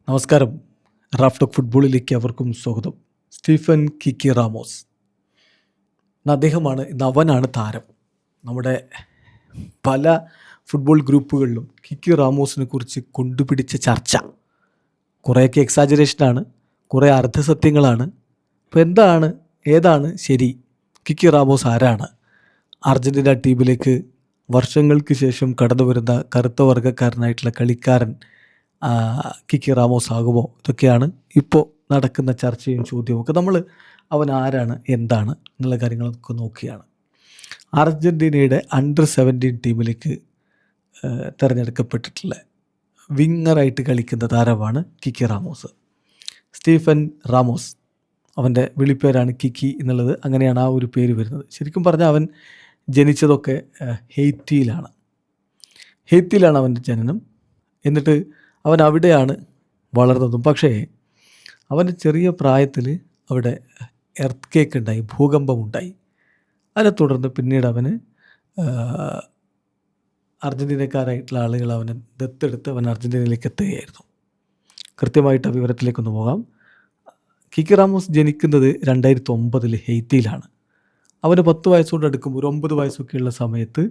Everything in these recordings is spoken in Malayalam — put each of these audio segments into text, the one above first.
നമസ്കാരം. റാഫ് ടോക്ക് ഫുട്ബോളിലേക്ക് അവർക്കും സ്വാഗതം. സ്റ്റീഫൻ കിക്കി റാമോസ് അദ്ദേഹമാണ് ഇന്ന്, അവനാണ് താരം. നമ്മുടെ പല ഫുട്ബോൾ ഗ്രൂപ്പുകളിലും കിക്കി റാമോസിനെ കുറിച്ച് കൊണ്ടുപിടിച്ച ചർച്ച കുറേയൊക്കെ എക്സാജറേഷനാണ്, കുറേ അർദ്ധസത്യങ്ങളാണ്. അപ്പോൾ ഏതാണ് ശരി? കിക്കി റാമോസ് ആരാണ്? അർജൻറ്റീന ടീമിലേക്ക് വർഷങ്ങൾക്ക് ശേഷം കടന്നു വരുന്ന കറുത്ത വർഗ്ഗക്കാരനായിട്ടുള്ള കളിക്കാരൻ കിക്കി റാമോസ് ആകുമോ? ഇതൊക്കെയാണ് ഇപ്പോൾ നടക്കുന്ന ചർച്ചയും ചോദ്യവും ഒക്കെ. നമ്മൾ അവൻ ആരാണ്, എന്താണ് എന്നുള്ള കാര്യങ്ങളൊക്കെ നോക്കിയാണ്. അർജൻറ്റീനയുടെ അണ്ടർ-17 ടീമിലേക്ക് തിരഞ്ഞെടുക്കപ്പെട്ടിട്ടുള്ള വിങ്ങറായിട്ട് കളിക്കുന്ന താരമാണ് കിക്കി റാമോസ്. സ്റ്റീഫൻ റാമോസ്, അവൻ്റെ വിളിപ്പേരാണ് കിക്കി എന്നുള്ളത്. അങ്ങനെയാണ് ആ ഒരു പേര് വരുന്നത്. ശരിക്കും പറഞ്ഞാൽ അവൻ ജനിച്ചതൊക്കെ ഹെയ്ത്തിയിലാണ് അവൻ്റെ ജനനം. എന്നിട്ട് അവൻ അവിടെയാണ് വളർന്നതും. പക്ഷേ അവൻ്റെ ചെറിയ പ്രായത്തിൽ അവിടെ എർത്ത് കേക്ക് ഉണ്ടായി, ഭൂകമ്പമുണ്ടായി. അതിനെ തുടർന്ന് പിന്നീട് അവന് അർജൻറ്റീനക്കാരായിട്ടുള്ള ആളുകൾ അവനെ ദത്തെടുത്ത് അവൻ അർജൻറ്റീനയിലേക്ക് എത്തുകയായിരുന്നു. കൃത്യമായിട്ട് ആ വിവരത്തിലേക്കൊന്ന് പോകാം. കിക്കി റാമോസ് ജനിക്കുന്നത് 2009 ഹെയ്ത്തിയിലാണ്. അവന് 10 വയസ്സുകൊണ്ട് അടുക്കുമ്പോൾ, ഒരു 9 വയസ്സൊക്കെയുള്ള സമയത്ത്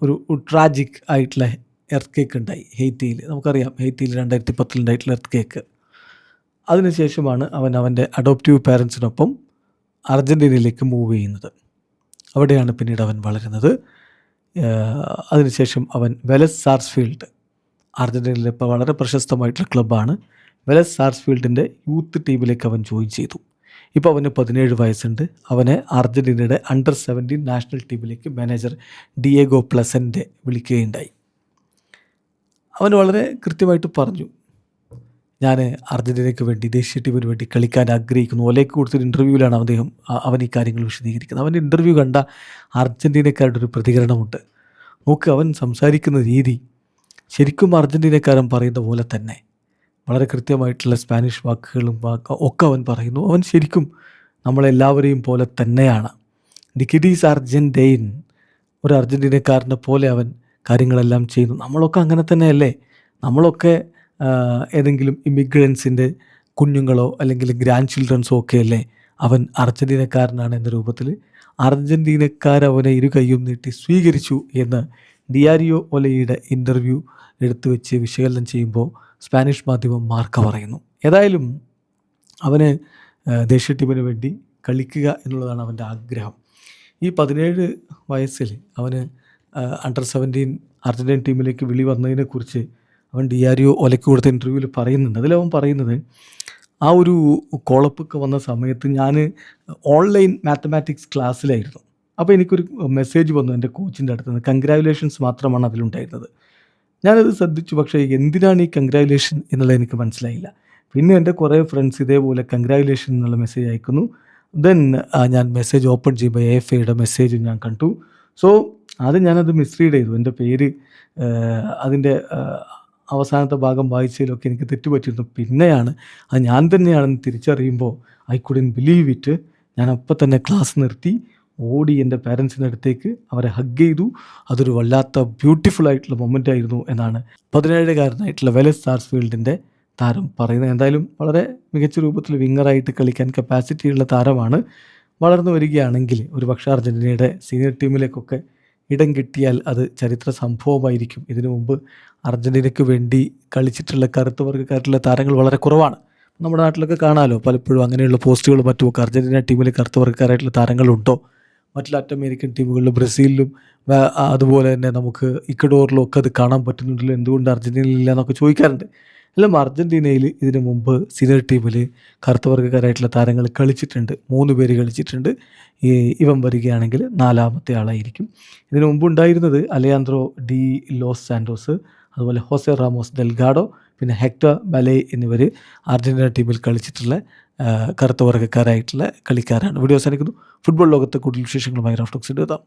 ഒരു ട്രാജിക് ആയിട്ടുള്ള എർത്ത് കേക്ക് ഉണ്ടായി ഹെയ്ത്തിയിൽ. നമുക്കറിയാം, ഹെയ്ത്തിയിൽ 2010 ഉണ്ടായിട്ടുള്ള എർത്ത് കേക്ക്. അതിനുശേഷമാണ് അവൻ്റെ അഡോപ്റ്റീവ് പാരൻസിനൊപ്പം അർജൻറ്റീനയിലേക്ക് മൂവ് ചെയ്യുന്നത്. അവിടെയാണ് പിന്നീട് അവൻ വളരുന്നത്. അതിനുശേഷം അവൻ വെലസ് സാർസ്ഫീൽഡ്, അർജൻറ്റീനയിലെ ഇപ്പോൾ വളരെ പ്രശസ്തമായിട്ടുള്ള ക്ലബ്ബാണ് വെലസ് സാർസ്ഫീൽഡിൻ്റെ യൂത്ത് ടീമിലേക്ക് അവൻ ജോയിൻ ചെയ്തു. ഇപ്പോൾ അവന് 17 വയസ്സുണ്ട്. അവനെ അർജൻറ്റീനയുടെ അണ്ടർ-17 നാഷണൽ ടീമിലേക്ക് മാനേജർ ഡിയേഗോ പ്ലസൻ്റെ വിളിക്കുകയുണ്ടായി. അവൻ വളരെ കൃത്യമായിട്ട് പറഞ്ഞു, ഞാൻ അർജൻറ്റീനയ്ക്ക് വേണ്ടി, ദേശീയ ടീമിന് വേണ്ടി കളിക്കാൻ ആഗ്രഹിക്കുന്നു. ഒലയ്ക്ക് കൊടുത്തൊരു ഇൻ്റർവ്യൂവിലാണ് അവൻ ഈ കാര്യങ്ങൾ വിശദീകരിക്കുന്നത്. അവൻ്റെ ഇൻ്റർവ്യൂ കണ്ട അർജൻറ്റീനക്കാരുടെ ഒരു പ്രതികരണമുണ്ട്. നോക്ക്, അവൻ സംസാരിക്കുന്ന രീതി ശരിക്കും അർജൻറ്റീനക്കാരൻ പറയുന്ന പോലെ തന്നെ വളരെ കൃത്യമായിട്ടുള്ള സ്പാനിഷ് വാക്കുകളും ഒക്കെ അവൻ പറയുന്നു. അവൻ ശരിക്കും നമ്മളെല്ലാവരെയും പോലെ തന്നെയാണ്. ഡിക്കിഡീസ് അർജൻറ്റൈൻ, ഒരു അർജൻറ്റീനക്കാരനെ പോലെ അവൻ കാര്യങ്ങളെല്ലാം ചെയ്യുന്നു. നമ്മളൊക്കെ അങ്ങനെ തന്നെയല്ലേ? നമ്മളൊക്കെ ഏതെങ്കിലും ഇമിഗ്രൻസിൻ്റെ കുഞ്ഞുങ്ങളോ അല്ലെങ്കിൽ ഗ്രാൻഡ് ചിൽഡ്രൻസോ ഒക്കെ അല്ലേ? അവൻ അർജൻറ്റീനക്കാരനാണ് എന്ന രൂപത്തിൽ അർജൻറ്റീനക്കാരവനെ ഇരു കൈയും നീട്ടി സ്വീകരിച്ചു എന്ന് ഡിയാരിയോ ഒലയുടെ ഇൻ്റർവ്യൂ എടുത്തു വെച്ച് വിശകലനം ചെയ്യുമ്പോൾ സ്പാനിഷ് മാധ്യമം മാർക്ക പറയുന്നു. ഏതായാലും അവന് ദേശീയ ടീമിന് വേണ്ടി കളിക്കുക എന്നുള്ളതാണ് അവൻ്റെ ആഗ്രഹം. ഈ 17 വയസ്സിൽ അവന് അണ്ടർ-17 അർജൻറ്റീൻ ടീമിലേക്ക് വിളി വന്നതിനെക്കുറിച്ച് അവൻ ഡിയാരിയോ ഒലയ്ക്ക് കൊടുത്ത ഇൻ്റർവ്യൂവിൽ പറയുന്നുണ്ട്. അതിലവൻ പറയുന്നത്, ആ ഒരു കോളപ്പൊക്കെ വന്ന സമയത്ത് ഞാൻ ഓൺലൈൻ മാത്തമാറ്റിക്സ് ക്ലാസ്സിലായിരുന്നു. അപ്പോൾ എനിക്കൊരു മെസ്സേജ് വന്നു എൻ്റെ കോച്ചിൻ്റെ അടുത്ത് നിന്ന്. കൺഗ്രാജുലേഷൻസ് മാത്രമാണ് അതിലുണ്ടായിരുന്നത്. ഞാനത് ശ്രദ്ധിച്ചു, പക്ഷേ എന്തിനാണ് ഈ കൺഗ്രാജുലേഷൻ എന്നുള്ളത് എനിക്ക് മനസ്സിലായില്ല. പിന്നെ എൻ്റെ കുറേ ഫ്രണ്ട്സ് ഇതേപോലെ കൺഗ്രാജുലേഷൻ എന്നുള്ള മെസ്സേജ് അയക്കുന്നു. ദെൻ ഞാൻ മെസ്സേജ് ഓപ്പൺ ചെയ്യുമ്പോൾ AFAയുടെ മെസ്സേജ് ഞാൻ കണ്ടു. സോ ആദ്യം ഞാനത് മിസ്റീഡ് ചെയ്തു. എൻ്റെ പേര് അതിൻ്റെ അവസാനത്തെ ഭാഗം വായിച്ചതിലൊക്കെ എനിക്ക് തെറ്റുപറ്റിയിരുന്നു. പിന്നെയാണ് അത് ഞാൻ തന്നെയാണെന്ന് തിരിച്ചറിയുമ്പോൾ ഐ കുഡ്ന്റ് ബിലീവ് ഇറ്റ്. ഞാൻ അപ്പം തന്നെ ക്ലാസ് നിർത്തി ഓടി എൻ്റെ പാരൻസിൻ്റെ അടുത്തേക്ക് അവരെ ഹഗ് ചെയ്തു. അതൊരു വല്ലാത്ത ബ്യൂട്ടിഫുൾ ആയിട്ടുള്ള മൊമെൻ്റ് ആയിരുന്നു എന്നാണ് 17കാരനായിട്ടുള്ള വെലസ് സാർസ്ഫീൽഡിൻ്റെ താരം പറയുന്നത്. എന്തായാലും വളരെ മികച്ച രൂപത്തിൽ വിങ്ങറായിട്ട് കളിക്കാൻ കപ്പാസിറ്റിയുള്ള താരമാണ്. വളർന്നു വരികയാണെങ്കിൽ ഒരു പക്ഷേ അർജൻറ്റീനയുടെ സീനിയർ ടീമിലേക്കൊക്കെ ഇടം കിട്ടിയാൽ അത് ചരിത്ര സംഭവമായിരിക്കും. ഇതിനു മുമ്പ് അർജൻറ്റീനയ്ക്ക് വേണ്ടി കളിച്ചിട്ടുള്ള കറുത്ത വർഗ്ഗക്കാരിലുള്ള താരങ്ങൾ വളരെ കുറവാണ്. നമ്മുടെ നാട്ടിലൊക്കെ കാണാമല്ലോ, പലപ്പോഴും അങ്ങനെയുള്ള പോസ്റ്റുകളും മറ്റുമൊക്കെ. അർജൻറ്റീന ടീമിൽ കറുത്ത വർഗ്ഗക്കാരായിട്ടുള്ള താരങ്ങളുണ്ടോ? മറ്റ് ലാറ്റിൻ അമേരിക്കൻ ടീമുകളിലും ബ്രസീലിലും അതുപോലെ തന്നെ നമുക്ക് ഇക്വഡോറിലും ഒക്കെ അത് കാണാൻ പറ്റുന്നുണ്ടല്ലോ, എന്തുകൊണ്ട് അർജൻറ്റീനയിലില്ല എന്നൊക്കെ ചോദിക്കാറുണ്ട്. എല്ലാം അർജൻറ്റീനയിൽ ഇതിനു മുമ്പ് സീനിയർ ടീമിൽ കറുത്ത വർഗ്ഗക്കാരായിട്ടുള്ള താരങ്ങൾ കളിച്ചിട്ടുണ്ട്. 3 പേര് കളിച്ചിട്ടുണ്ട്. ഇവൻ വരികയാണെങ്കിൽ 4ാമത്തെ ആളായിരിക്കും. ഇതിനു മുമ്പ് ഉണ്ടായിരുന്നത് അലയാൻഡ്രോ ഡി ലോസ് സാൻറ്റോസ്, അതുപോലെ ഹോസെ റാമോസ് ഡെൽഗാഡോ, പിന്നെ ഹെക്ടർ ബലെ എന്നിവർ അർജൻറ്റീന ടീമിൽ കളിച്ചിട്ടുള്ള കറുത്ത വർഗ്ഗക്കാരായിട്ടുള്ള കളിക്കാരാണ്. വീഡിയോ അവസാനിക്കുന്നു. ഫുട്ബോൾ ലോകത്തെ കൂടുതൽ വിശേഷങ്ങളുമായി റാഫ് ടോക്സിൻ്റെ എത്താം.